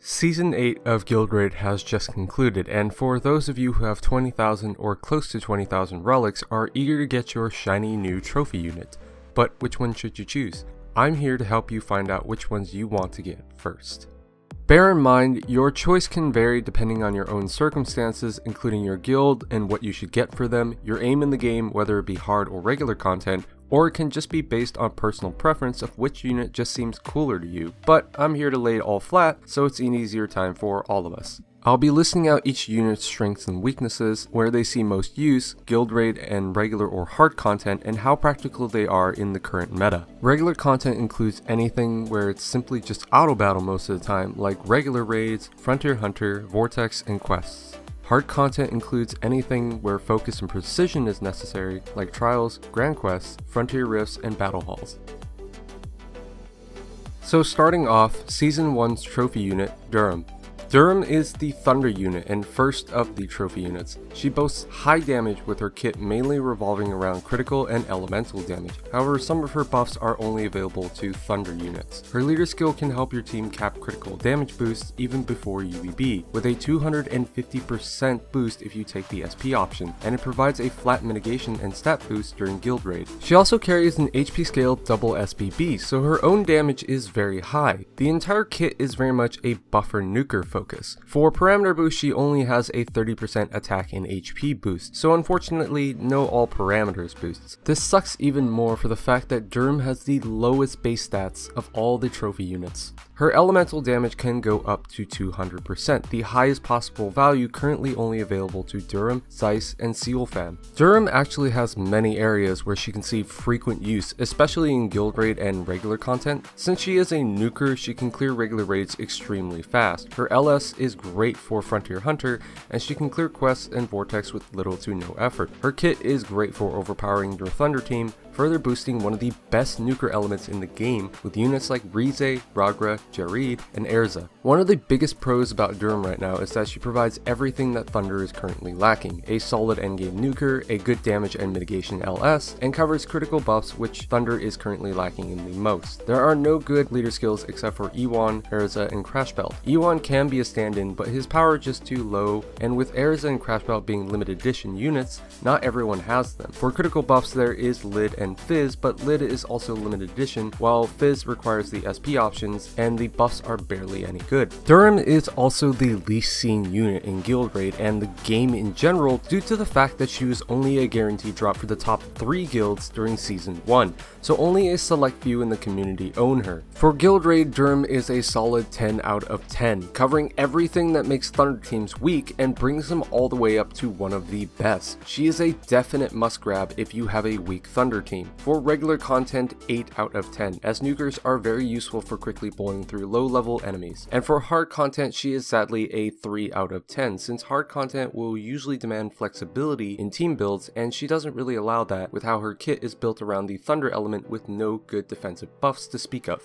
Season 8 of Guild Raid has just concluded, and for those of you who have 20,000 or close to 20,000 relics are eager to get your shiny new trophy unit. But which one should you choose? I'm here to help you find out which ones you want to get first. Bear in mind, your choice can vary depending on your own circumstances, including your guild and what you should get for them, your aim in the game, whether it be hard or regular content, or it can just be based on personal preference of which unit just seems cooler to you. But I'm here to lay it all flat, so it's an easier time for all of us. I'll be listing out each unit's strengths and weaknesses, where they see most use, guild raid and regular or hard content, and how practical they are in the current meta. Regular content includes anything where it's simply just auto battle most of the time, like regular raids, Frontier Hunter, Vortex, and quests. Hard content includes anything where focus and precision is necessary, like trials, grand quests, frontier rifts, and battle halls. So starting off, Season 1's trophy unit, Durumn. Durumn is the Thunder unit and first of the trophy units. She boasts high damage with her kit mainly revolving around critical and elemental damage. However, some of her buffs are only available to Thunder units. Her leader skill can help your team cap critical damage boosts even before UVB, with a 250% boost if you take the SP option, and it provides a flat mitigation and stat boost during guild raid. She also carries an HP scale double SBB, so her own damage is very high. The entire kit is very much a buffer nuker focus. For parameter boost, she only has a 30% attack and HP boost, so unfortunately no all parameters boosts. This sucks even more for the fact that Durumn has the lowest base stats of all the trophy units. Her elemental damage can go up to 200%, the highest possible value currently only available to Durumn, Zeis, and Ceulfan. Durumn actually has many areas where she can see frequent use, especially in guild raid and regular content. Since she is a nuker, she can clear regular raids extremely fast. Her LS is great for Frontier Hunter, and she can clear quests and Vortex with little to no effort. Her kit is great for overpowering your Thunder team, further boosting one of the best nuker elements in the game with units like Ravea, Ragra, Jareed, and Erza. One of the biggest pros about Durumn right now is that she provides everything that Thunder is currently lacking: a solid endgame nuker, a good damage and mitigation LS, and covers critical buffs which Thunder is currently lacking in the most. There are no good leader skills except for Ewan, Erza, and Crash Belt. Ewan can be a stand-in, but his power is just too low, and with Erza and Crash Belt being limited edition units, not everyone has them. For critical buffs there is Lid and Fizz, but Lid is also limited edition, while Fizz requires the SP options, and the buffs are barely any good. Durumn is also the least seen unit in guild raid and the game in general due to the fact that she was only a guaranteed drop for the top 3 guilds during Season 1, so only a select few in the community own her. For guild raid, Durumn is a solid 10 out of 10, covering everything that makes Thunder teams weak and brings them all the way up to one of the best. She is a definite must grab if you have a weak Thunder team. For regular content, 8 out of 10, as nukers are very useful for quickly blowing through low level enemies. And for hard content, she is sadly a 3 out of 10, since hard content will usually demand flexibility in team builds, and she doesn't really allow that with how her kit is built around the Thunder element with no good defensive buffs to speak of.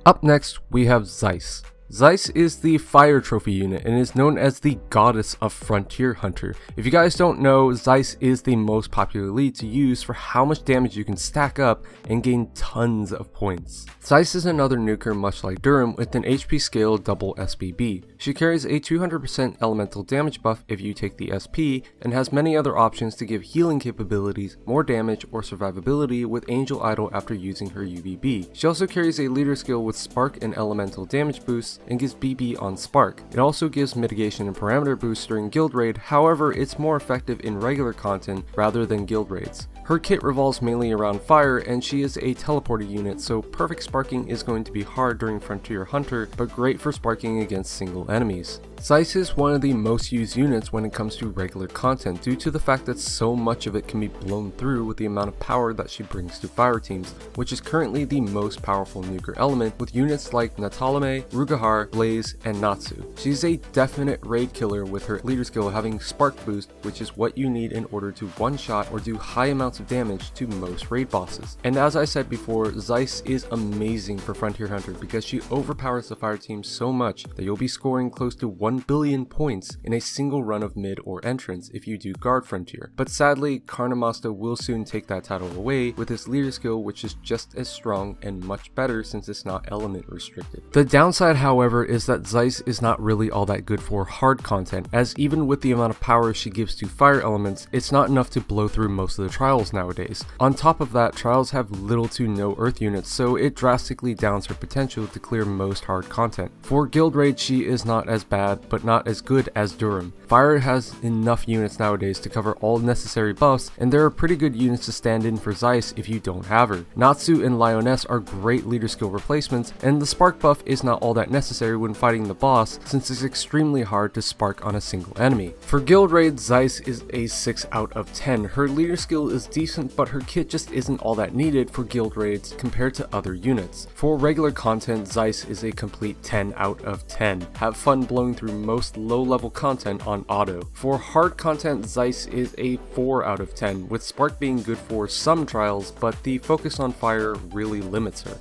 Up next, we have Zeis. Zeis is the fire trophy unit and is known as the goddess of Frontier Hunter. If you guys don't know, Zeis is the most popular lead to use for how much damage you can stack up and gain tons of points. Zeis is another nuker much like Durumn with an HP scale double SBB. She carries a 200% elemental damage buff if you take the SP, and has many other options to give healing capabilities, more damage, or survivability with Angel Idol after using her UVB. She also carries a leader skill with Spark and elemental damage boosts, and gives BB on Spark. It also gives mitigation and parameter boosts during guild raid, however it's more effective in regular content rather than guild raids. Her kit revolves mainly around fire, and she is a teleported unit, so perfect sparking is going to be hard during Frontier Hunter, but great for sparking against single enemies. Zeis is one of the most used units when it comes to regular content due to the fact that so much of it can be blown through with the amount of power that she brings to fire teams, which is currently the most powerful nuker element with units like Natalame, Rugahar, Blaze, and Natsu. She's a definite raid killer with her leader skill having Spark Boost, which is what you need in order to one-shot or do high amounts amounts of damage to most raid bosses. And as I said before, Zeis is amazing for Frontier Hunter because she overpowers the fire team so much that you'll be scoring close to 1 billion points in a single run of mid or entrance if you do guard Frontier. But sadly, Karnamasta will soon take that title away with his leader skill, which is just as strong and much better since it's not element restricted. The downside, however, is that Zeis is not really all that good for hard content, as even with the amount of power she gives to fire elements, it's not enough to blow through most of the trials nowadays. On top of that, trials have little to no earth units, so it drastically downs her potential to clear most hard content. For guild raid, she is not as bad, but not as good as Durumn. Fire has enough units nowadays to cover all necessary buffs, and there are pretty good units to stand in for Zeis if you don't have her. Natsu and Lioness are great leader skill replacements, and the spark buff is not all that necessary when fighting the boss since it's extremely hard to spark on a single enemy. For guild raid, Zeis is a 6 out of 10. Her leader skill is decent, but her kit just isn't all that needed for guild raids compared to other units. For regular content, Zeis is a complete 10 out of 10. Have fun blowing through most low level content on auto. For hard content, Zeis is a 4 out of 10, with spark being good for some trials, but the focus on fire really limits her.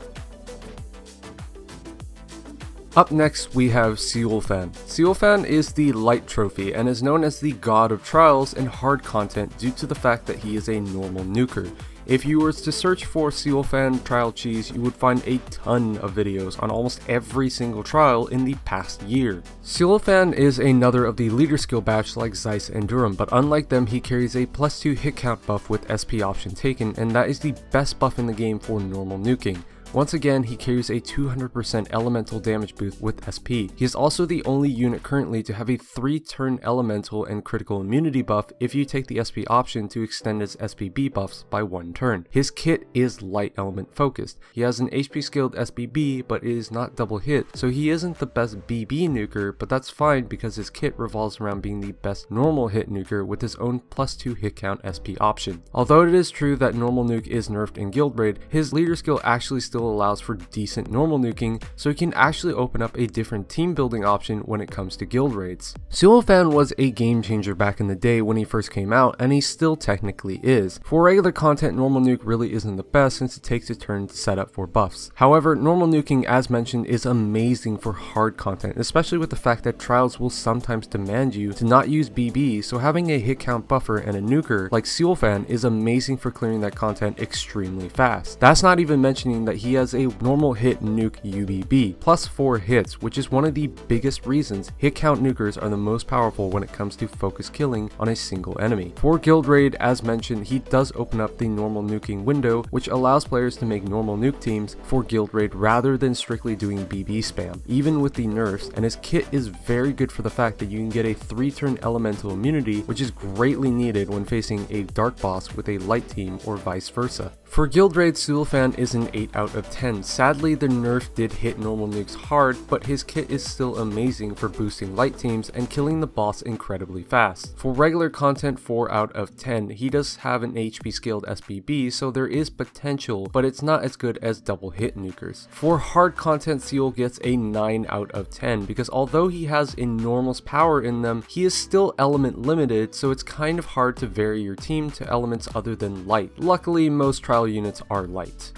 Up next, we have Ceulfan. Ceulfan is the light trophy and is known as the god of trials and hard content due to the fact that he is a normal nuker. If you were to search for Ceulfan trial cheese, you would find a ton of videos on almost every single trial in the past year. Ceulfan is another of the leader skill batch like Zeis and Durumn, but unlike them, he carries a +2 hit count buff with SP option taken, and that is the best buff in the game for normal nuking. Once again, he carries a 200% elemental damage boost with SP. He is also the only unit currently to have a 3-turn elemental and critical immunity buff if you take the SP option to extend his SPB buffs by 1 turn. His kit is light element focused. He has an HP skilled SPB, but it is not double hit, so he isn't the best BB nuker, but that's fine because his kit revolves around being the best normal hit nuker with his own +2 hit count SP option. Although it is true that normal nuke is nerfed in guild raid, his leader skill actually still allows for decent normal nuking, so he can actually open up a different team building option when it comes to guild raids. Ceulfan was a game changer back in the day when he first came out, and he still technically is. For regular content, normal nuke really isn't the best since it takes a turn to set up for buffs. However, normal nuking, as mentioned, is amazing for hard content, especially with the fact that trials will sometimes demand you to not use BB, so having a hit count buffer and a nuker like Ceulfan is amazing for clearing that content extremely fast. That's not even mentioning that he has a normal hit nuke UBB, +4 hits, which is one of the biggest reasons hit count nukers are the most powerful when it comes to focus killing on a single enemy. For guild raid, as mentioned, he does open up the normal nuking window, which allows players to make normal nuke teams for guild raid rather than strictly doing BB spam, even with the nerfs, and his kit is very good for the fact that you can get a 3-turn elemental immunity, which is greatly needed when facing a dark boss with a light team or vice versa. For guild raid, Ceulfan is an 8 out of 10. Sadly, the nerf did hit normal nukes hard, but his kit is still amazing for boosting light teams and killing the boss incredibly fast. For regular content, 4 out of 10. He does have an HP scaled SPB, so there is potential, but it's not as good as double hit nukers. For hard content, Ceul gets a 9 out of 10 because although he has enormous power in them, he is still element limited, so it's kind of hard to vary your team to elements other than light. Luckily, most trial units are light.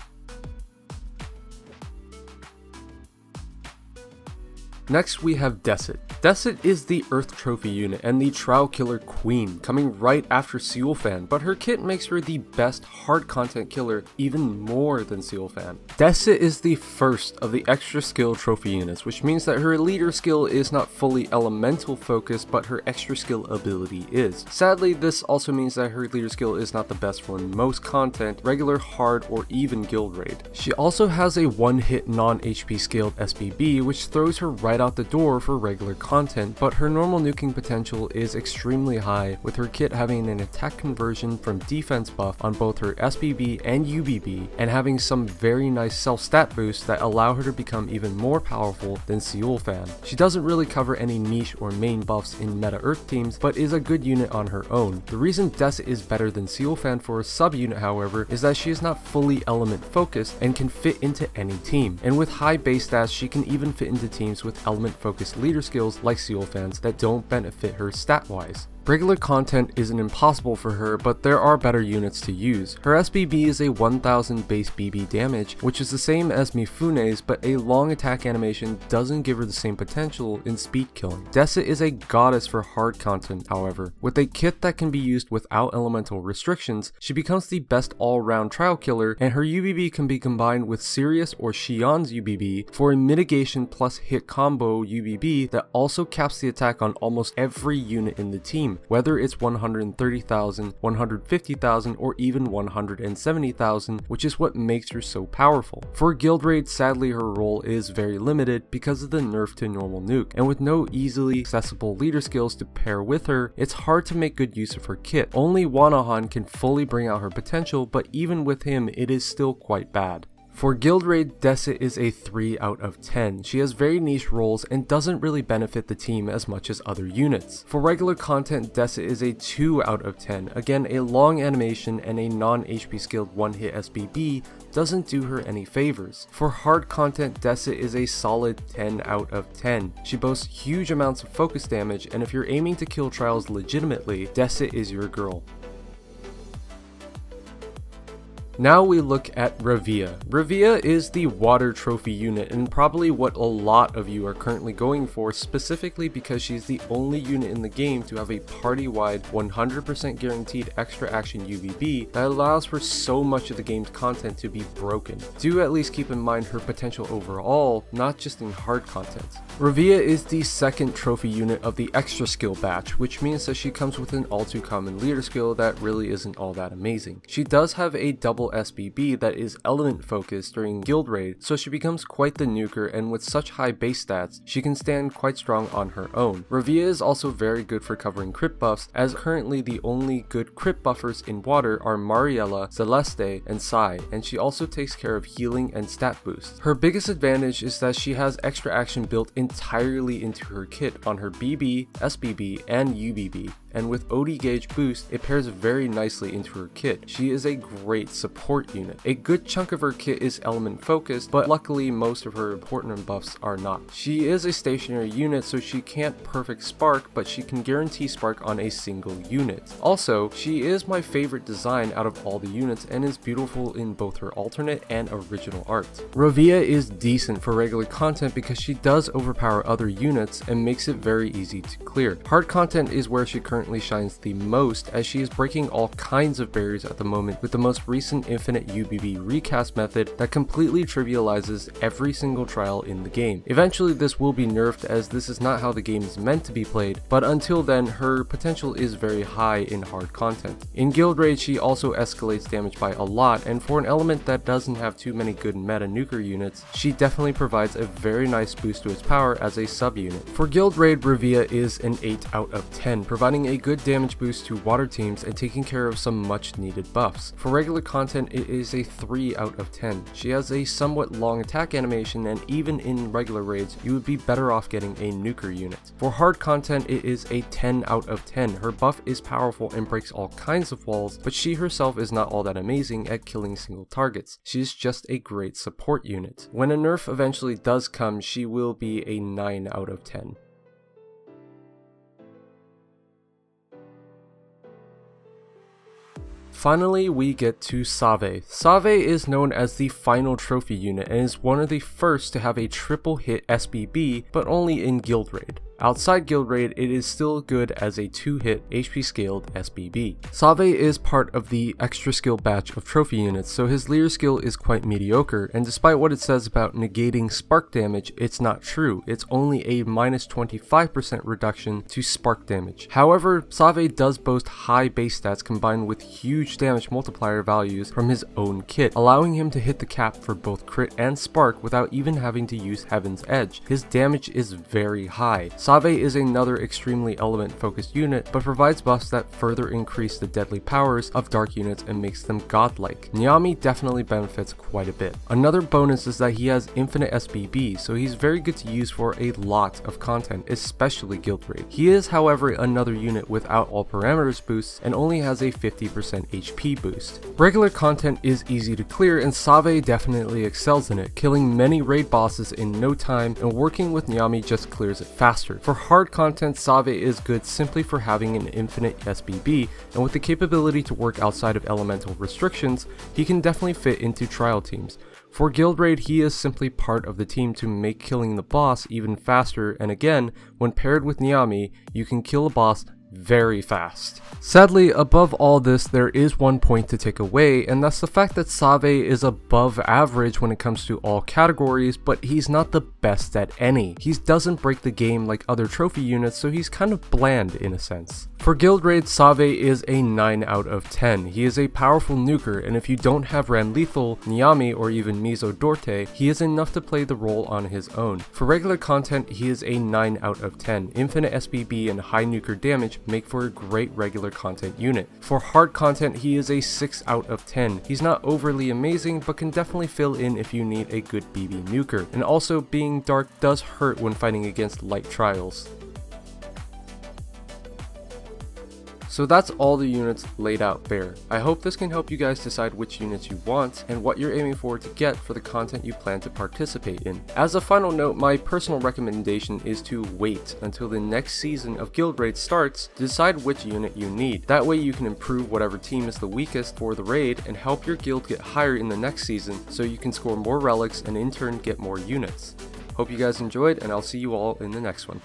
Next, we have Dessit. Dessit is the Earth Trophy unit and the Trial Killer Queen, coming right after Ceulfan, but her kit makes her the best hard content killer even more than Ceulfan. Dessit is the first of the extra skill trophy units, which means that her leader skill is not fully elemental focused, but her extra skill ability is. Sadly, this also means that her leader skill is not the best for most content, regular, hard, or even guild raid. She also has a 1-hit non-HP scaled SPB, which throws her right out the door for regular content, but her normal nuking potential is extremely high, with her kit having an attack conversion from defense buff on both her SPB and UBB, and having some very nice self-stat boosts that allow her to become even more powerful than Ceulfan. She doesn't really cover any niche or main buffs in meta Earth teams, but is a good unit on her own. The reason Dessit is better than Ceulfan for a sub-unit, however, is that she is not fully element focused and can fit into any team, and with high base stats she can even fit into teams with element focused leader skills like Ceulfan's that don't benefit her stat wise. Regular content isn't impossible for her, but there are better units to use. Her SBB is a 1000 base BB damage, which is the same as Mifune's, but a long attack animation doesn't give her the same potential in speed killing. Dessit is a goddess for hard content, however. With a kit that can be used without elemental restrictions, she becomes the best all-round trial killer, and her UBB can be combined with Sirius or Xion's UBB for a mitigation plus hit combo UBB that also caps the attack on almost every unit in the team, whether it's 130,000, 150,000, or even 170,000, which is what makes her so powerful. For guild raid, sadly her role is very limited because of the nerf to normal nuke, and with no easily accessible leader skills to pair with her, it's hard to make good use of her kit. Only Wanahan can fully bring out her potential, but even with him, it is still quite bad. For guild raid, Dessit is a 3 out of 10. She has very niche roles and doesn't really benefit the team as much as other units. For regular content, Dessit is a 2 out of 10. Again, a long animation and a non-HP skilled one-hit SBB doesn't do her any favors. For hard content, Dessit is a solid 10 out of 10. She boasts huge amounts of focus damage, and if you're aiming to kill trials legitimately, Dessit is your girl. Now we look at Ravea. Ravea is the water trophy unit and probably what a lot of you are currently going for, specifically because she's the only unit in the game to have a party-wide 100% guaranteed extra action UVB that allows for so much of the game's content to be broken. Do at least keep in mind her potential overall, not just in hard content. Ravea is the second trophy unit of the extra skill batch, which means that she comes with an all too common leader skill that really isn't all that amazing. She does have a double SBB that is element focused during guild raid, so she becomes quite the nuker, and with such high base stats, she can stand quite strong on her own. Ravea is also very good for covering crit buffs, as currently the only good crit buffers in water are Mariella, Celeste, and Sai, and she also takes care of healing and stat boosts. Her biggest advantage is that she has extra action built entirely into her kit on her BB, SBB, and UBB, and with OD gauge boost, it pairs very nicely into her kit. She is a great support unit. A good chunk of her kit is element focused, but luckily most of her important buffs are not. She is a stationary unit, so she can't perfect spark, but she can guarantee spark on a single unit. Also, she is my favorite design out of all the units and is beautiful in both her alternate and original art. Ravea is decent for regular content because she does overpower other units and makes it very easy to clear. Hard content is where she currently shines the most, as she is breaking all kinds of barriers at the moment with the most recent infinite UBB recast method that completely trivializes every single trial in the game. Eventually this will be nerfed, as this is not how the game is meant to be played, but until then her potential is very high in hard content. In guild raid, she also escalates damage by a lot, and for an element that doesn't have too many good meta nuker units, she definitely provides a very nice boost to its power as a sub unit. For guild raid, Ravea is an 8 out of 10, providing a good damage boost to water teams and taking care of some much needed buffs. For regular content, it is a 3 out of 10. She has a somewhat long attack animation, and even in regular raids, you would be better off getting a nuker unit. For hard content, it is a 10 out of 10. Her buff is powerful and breaks all kinds of walls, but she herself is not all that amazing at killing single targets. She is just a great support unit. When a nerf eventually does come, she will be a 9 out of 10. Finally, we get to Savei. Savei is known as the final trophy unit and is one of the first to have a triple hit SBB, but only in guild raid. Outside guild raid, it is still good as a 2-hit HP scaled SBB. Savei is part of the extra skill batch of trophy units, so his leader skill is quite mediocre, and despite what it says about negating spark damage, it's not true. It's only a minus 25% reduction to spark damage. However, Savei does boast high base stats combined with huge damage multiplier values from his own kit, allowing him to hit the cap for both crit and spark without even having to use Heaven's Edge. His damage is very high. Savei is another extremely element focused unit, but provides buffs that further increase the deadly powers of dark units and makes them godlike. Nyami definitely benefits quite a bit. Another bonus is that he has infinite SBB, so he's very good to use for a lot of content, especially guild raid. He is, however, another unit without all parameters boosts and only has a 50% HP boost. Regular content is easy to clear, and Savei definitely excels in it, killing many raid bosses in no time, and working with Nyami just clears it faster. nuker. For hard content, Savei is good simply for having an infinite SBB, and with the capability to work outside of elemental restrictions, he can definitely fit into trial teams. For Guild Raid, he is simply part of the team to make killing the boss even faster, and again, when paired with Niami, you can kill a boss very fast. Sadly, above all this, there is one point to take away, and that's the fact that Savei is above average when it comes to all categories, but he's not the best at any. He doesn't break the game like other trophy units, so he's kind of bland in a sense. For Guild Raid, Savei is a 9 out of 10. He is a powerful nuker, and if you don't have Ran Lethal, Niami, or even Mizo Dorte, he is enough to play the role on his own. For regular content, he is a 9 out of 10. Infinite SBB and high nuker damage make for a great regular content unit. For hard content, he is a 6 out of 10. He's not overly amazing, but can definitely fill in if you need a good BB nuker. And also, being dark does hurt when fighting against light trials. So that's all the units laid out there. I hope this can help you guys decide which units you want and what you're aiming for to get for the content you plan to participate in. As a final note, my personal recommendation is to wait until the next season of Guild Raid starts to decide which unit you need. That way you can improve whatever team is the weakest for the raid and help your guild get higher in the next season so you can score more relics and in turn get more units. Hope you guys enjoyed, and I'll see you all in the next one.